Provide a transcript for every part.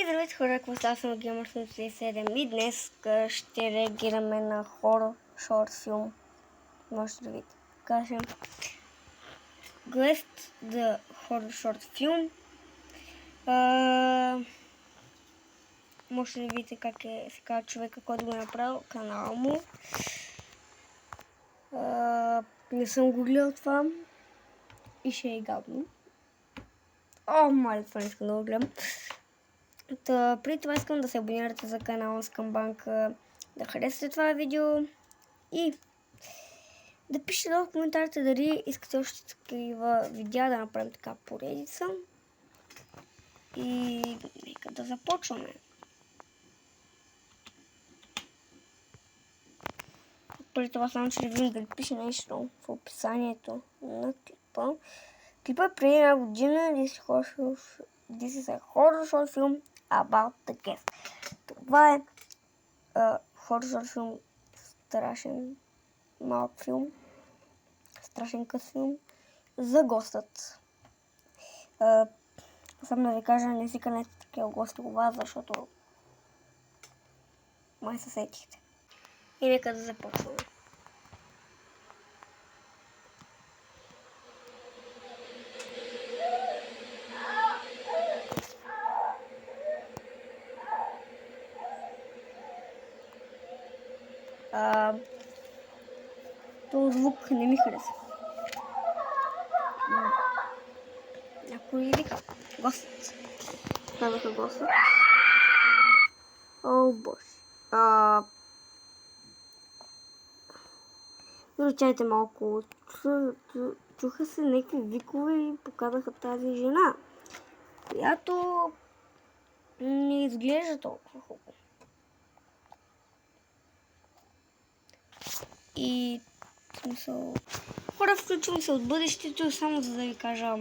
И здравейте хора, какво става, съм Gamer77 и днес ще реагираме на хорор шорт филм. Можете да ви кажем Guest the Horror Short Film. Може да видите как се казва човека, който го е направил, канала му. Не съм го гледал това и ще е гадно. Мале, това не искам да го гледам. Преди това искам да се абонирате за канала Скамбанка, да харесате това видео и да пишете долу в коментарите дали искате още такива видеа да направим така поредица. И нека да започваме. Преди това само ще видим дали пише нещо в описанието на клипа. Клипа е преди една година. This is a horror short film about the guest. Това е horror short film, страшен малък филм, страшен къс филм за гостът. Само да ви кажа, не си канете такива гости у вас, защото май се сетихте. И нека да започваме. Този звук не ми хареса. Някой вика. Гостът. Казаха гостът. О, боже. Чайте малко. Чуха се някакви викове и показаха тази жена, която не изглежда толкова хубаво. И смисъл... Хора, включвам се от бъдещето, само за да ви кажа.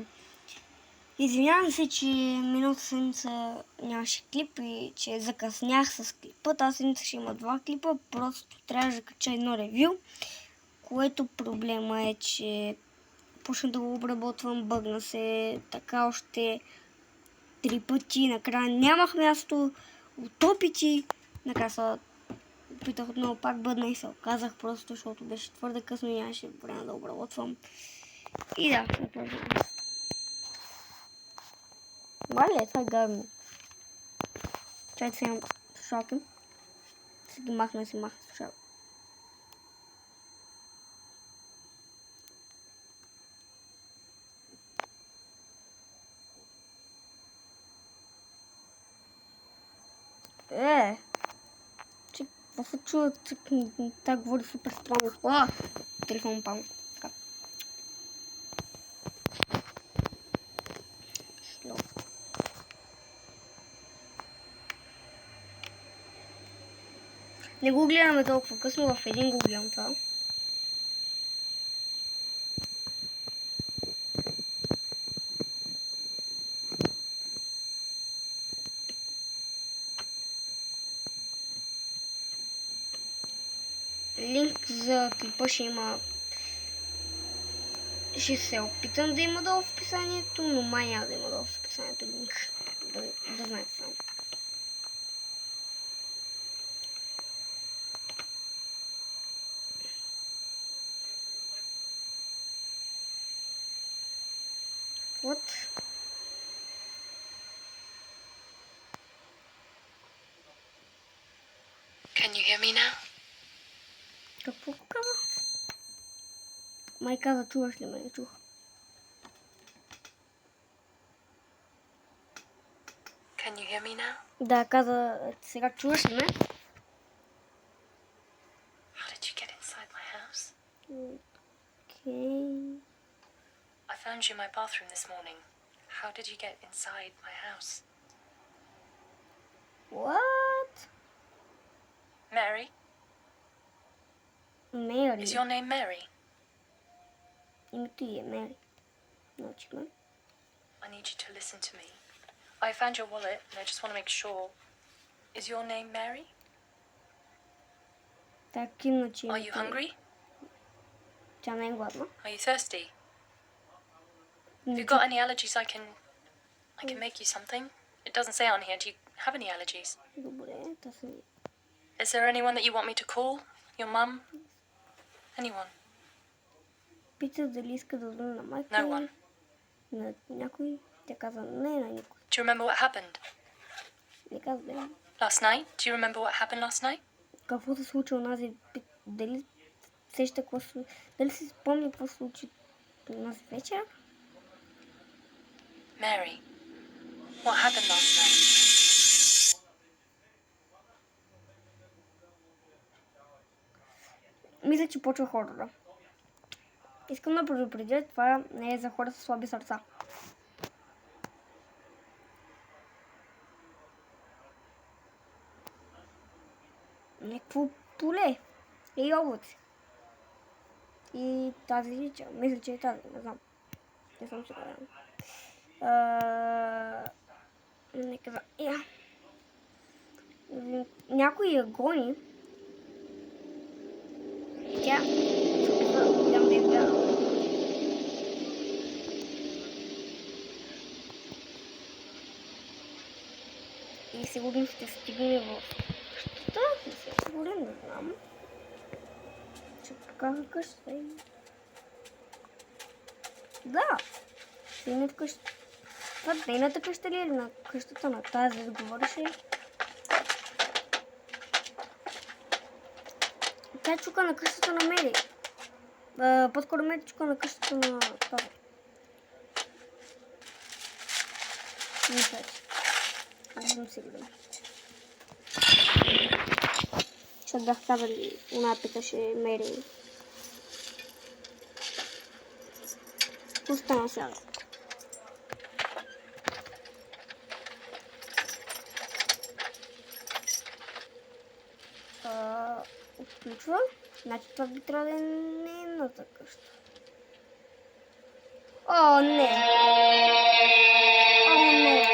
Извинявам се, че миналата седмица нямаше клип и че закъснях с клипа. Тази седмица ще има 2 клипа, просто трябваше да кача едно ревю, което проблема е, че почна да го обработвам, бъгна се така още 3 пъти, накрая нямах място от опити, накрая се опитах отново, пак бъдна и се оказах просто, защото беше твърде късно и нямаше време да обработвам. И да, продължавам. Вале, това е гадно. Чайте сега слушалки. Си ги махна слушалки. Какво се чува? Тя говори супер странно. Телефон пам. Не го гледаме толкова късно, в един го гледам това. Линк за клипа ще има. Ще се опитам да има долу в описанието, но май няма да има долу в описанието линк. Да знаете само. Вот. Can you hear me now? Какво казва? Май каза, чуваш ли ме? Не чух. Can you hear me now? Да, каза, сега чуваш ли ме? How did you get inside my house? Okay. I found you in my bathroom this morning. How did you get inside my house? What? Mary? Mary. Is your name Mary? Името е Mary. Научихме. I need you to listen to me. I found your wallet and I just want to make sure. Is your name Mary? Так, иначе. Are you hungry? Тя не е гладна. Are you thirsty? Have you got any allergies? I can make you something. It doesn't say on here. Do you have any allergies. Добре, та съм... Is there anyone that you want me to call? Your mum? Anyone? Пита дали иска да звънне на майка No one. на някой. Тя каза не на никой. Do you remember what happened? Не каза да. Last night? Do you remember what happened last night? Какво се случи онази... Дали сеща какво се... Дали си спомня какво се случи онази вечер? Mary, what happened last night? Мисля, че почва хорора. Искам да предупредя, това не е за хора с слаби сърца. Някакво поле. И облаци. И тази рича. Мисля, че е тази. Не знам. Не съм сигурен. Нека да... Някой я гони. Тя... Дам да я гледам. И сигурно ще стигне в къщата. Не съм сигурен, не знам. Ще покажа къщата и... Да! Стигне в къщата. Това нейната къща ли е на къщата на тази, да говореше? Тя чука на къщата на Мери. По-скоро Мери чука на къщата на тази. Мисля, че. Не съм сигурен. Защото бях казали, она питаше Мери. Какво стана сега? Отключва. Значи това би трябва да е нейната къща. О, не! О, не!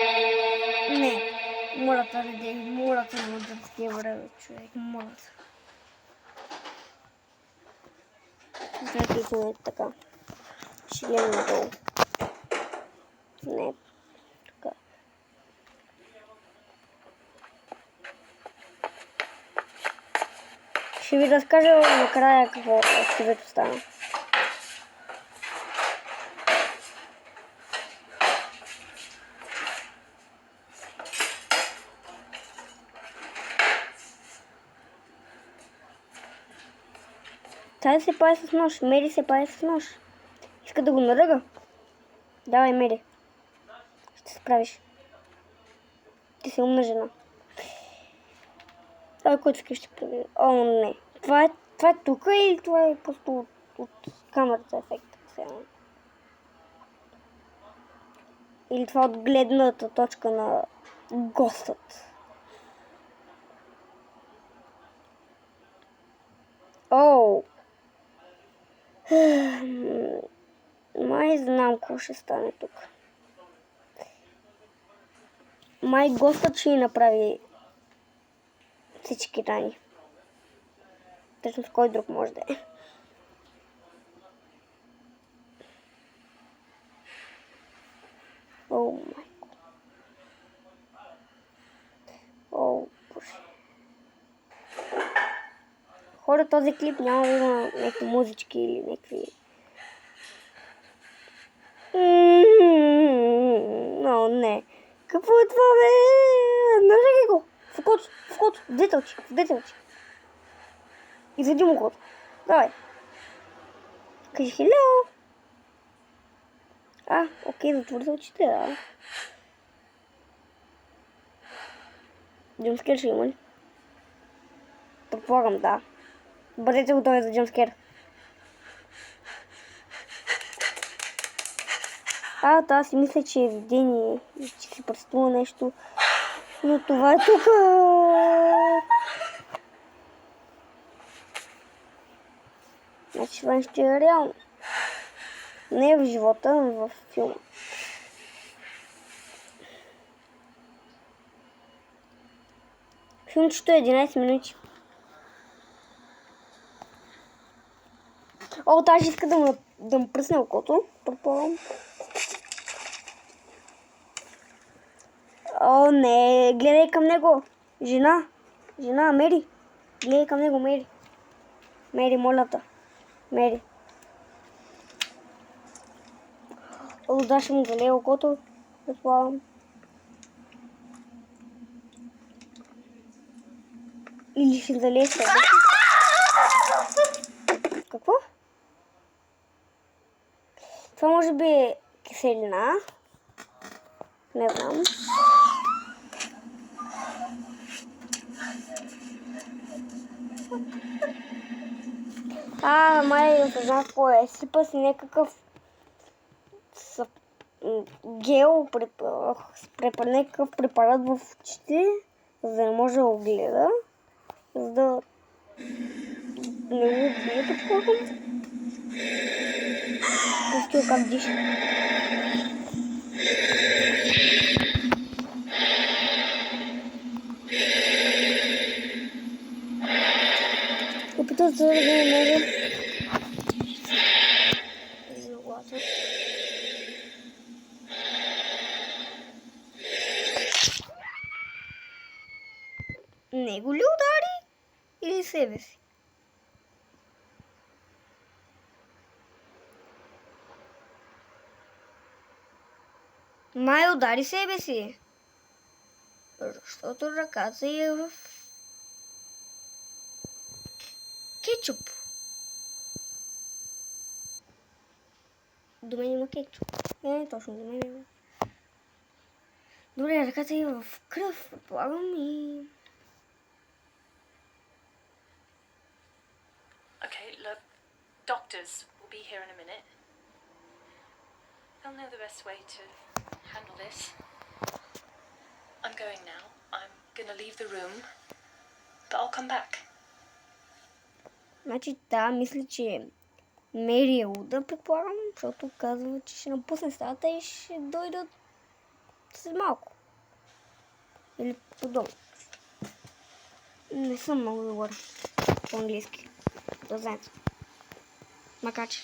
Не! Моля те, Редей, моля те, не да с тия време, човек, моля те. Знаете, не е така. Ще гледам надолу. Не. Така. Ще ви разкажа накрая какво вече стана. Тази се пае с нож. Мери се пае с нож. Иска да го наръга. Давай, Мери. Ще се справиш. Ти си умна жена. Това, който искаш ще прави. О, не. Това е тук или това е просто от камерата ефект? Или това от гледната точка на гостът? Оу. Май знам какво ще стане тук. Май гостът ще ни направи всички рани. Точно с кой друг може да е. О, майко. О, боже. Хора, този клип няма да има някакви музички или някакви... Но не. Какво е това, бе? Нажегай го. В код. В дете очи. Изведи му код. Давай. Кажи хело. Окей, затвори очите, да. Джамскер ще има ли? Предполагам, да. Бъдете готови за джамскер. Това си мисля, че е видение, че си представя нещо. Но това е тук. Значи това нещо е реално. Не е в живота, но в филма. Филмчето е 11 минути. Тази ще иска да му пръсне окото, предполагам. О, не, гледай към него. Жена, Мери. Гледай към него, Мери. Мери, моля те. Мери. О, да, ще му залее окото. Предполагам. Или ще залее себе. Какво? Това може би е киселина. Не знам. Май не знам какво е. Сипа си някакъв гел, някакъв препарат в очите, за да не може да го гледа, за да не го убие, предполагам. Пустил как диша. Опитал се да не може. Него ли удари или себе си? Май удари себе си. Защото ръката е в кетчуп. До мен има кетчуп. Не, точно до мен има. Добре, ръката е в кръв, предполагам и... Okay, look, doctors will be here in a minute. They'll know the best way to handle this. I'm going now. I'm gonna leave the room, but I'll come back. Значи да, мисля, че Мери е луда, предполагам, защото казва, че ще напусне стаята и ще дойдат след малко. Или подобно. Не съм много добър по-английски. Да знаете. Макар че.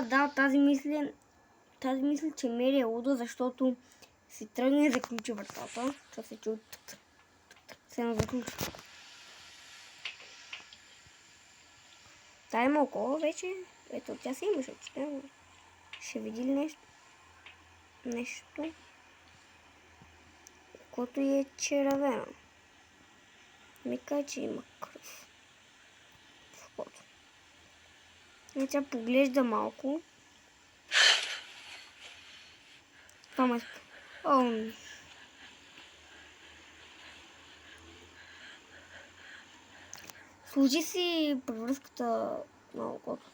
Да, тази мисля, че Мери е луда, защото си тръгне и заключи вратата. Това се чу. Се не заключи. Та има около вече. Ето, тя си имаше очите. Ще види ли нещо? Нещо. Което е червено. Ми кажа, че има кръв. В окото. И тя поглежда малко. Това ме служи си превръзката на окото.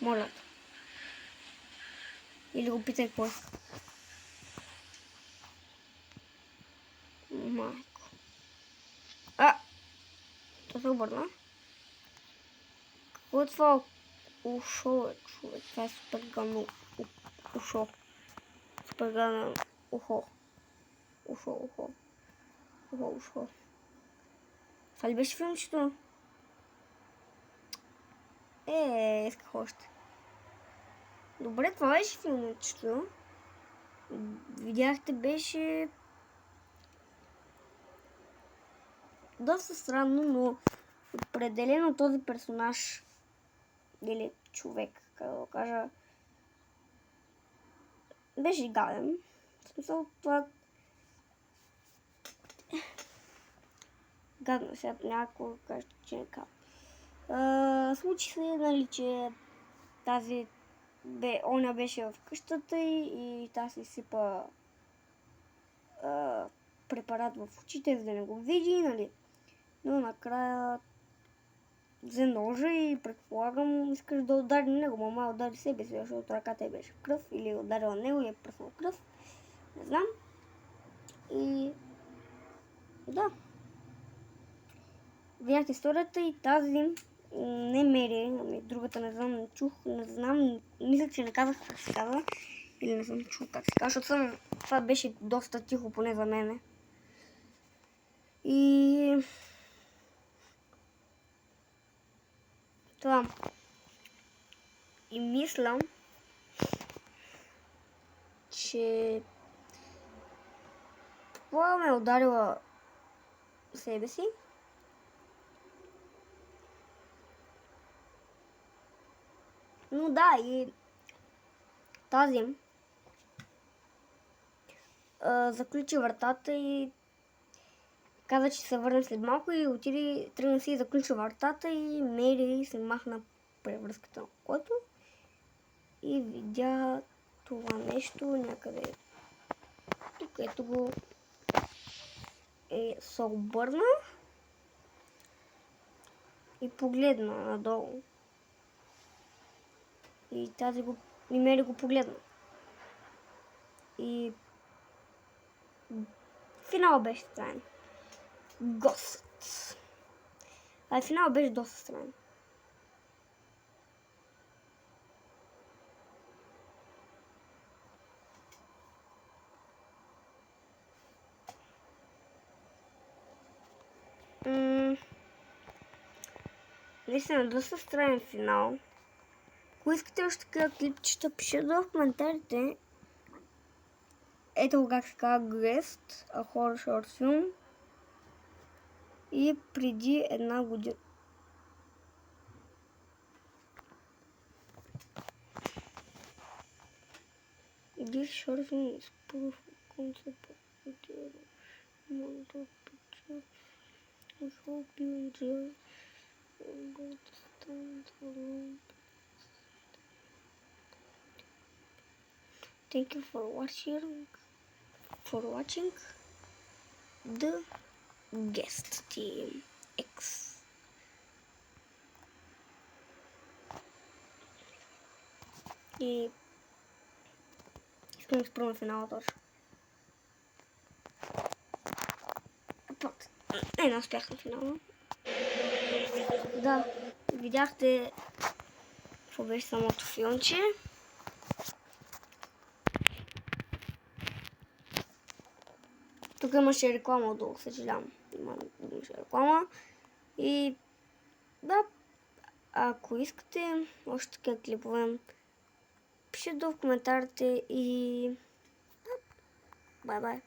Моля. Или го питай какво е. Майко. Това се обърна. Какво е това ушо, човек? Това е супер гадно ушо. Супер гадно ухо. Ушо. Това ли беше филмчето? Исках още. Добре, това беше филмчето. Видяхте, беше доста странно, но определено този персонаж или човек, как да го кажа, беше гаден. В смисъл това... Гадно, сега някой каже, че не казва. Случи се, нали, че тази оня беше в къщата и тази сипа препарат в очите, за да не го види, нали. Но накрая взе ножа и предполагам искаш да удари него. Мама удари себе си, защото ръката беше в кръв или ударила него и е пръснал кръв. Не знам. И да. Видяхте историята и тази не Мери, ами другата не знам, не чух, не знам, мисля, че не казах как се казва. Или не съм чул как се казва, защото това беше доста тихо, поне за мене. И това. И мисля, че предполагам е ударила себе си. Но да, и тази заключи вратата и каза, че се върне след малко и отиде, тръгна си и заключи вратата и Мери се махна превръзката на окото и видя това нещо някъде тук, ето го се обърна и погледна надолу. И Мери го погледна. И финал беше странен. Ghost. А финал беше доста странен. Наистина доста странен финал. Ако искате още такива клипчета, пишете в коментарите. Ето как се казва Guest, a horror short film. И преди една година. This short film is proof of concept of multiple pictures. I hope you enjoy. Thank you for watching the Guest Team X. И искам да спрем финала точно. Не успях на финала. Да, видяхте какво беше самото филмче. Тук имаше реклама отдолу, съжалявам. Имаше реклама. И да, ако искате още такива клипове, пишете в коментарите и да, бай-бай.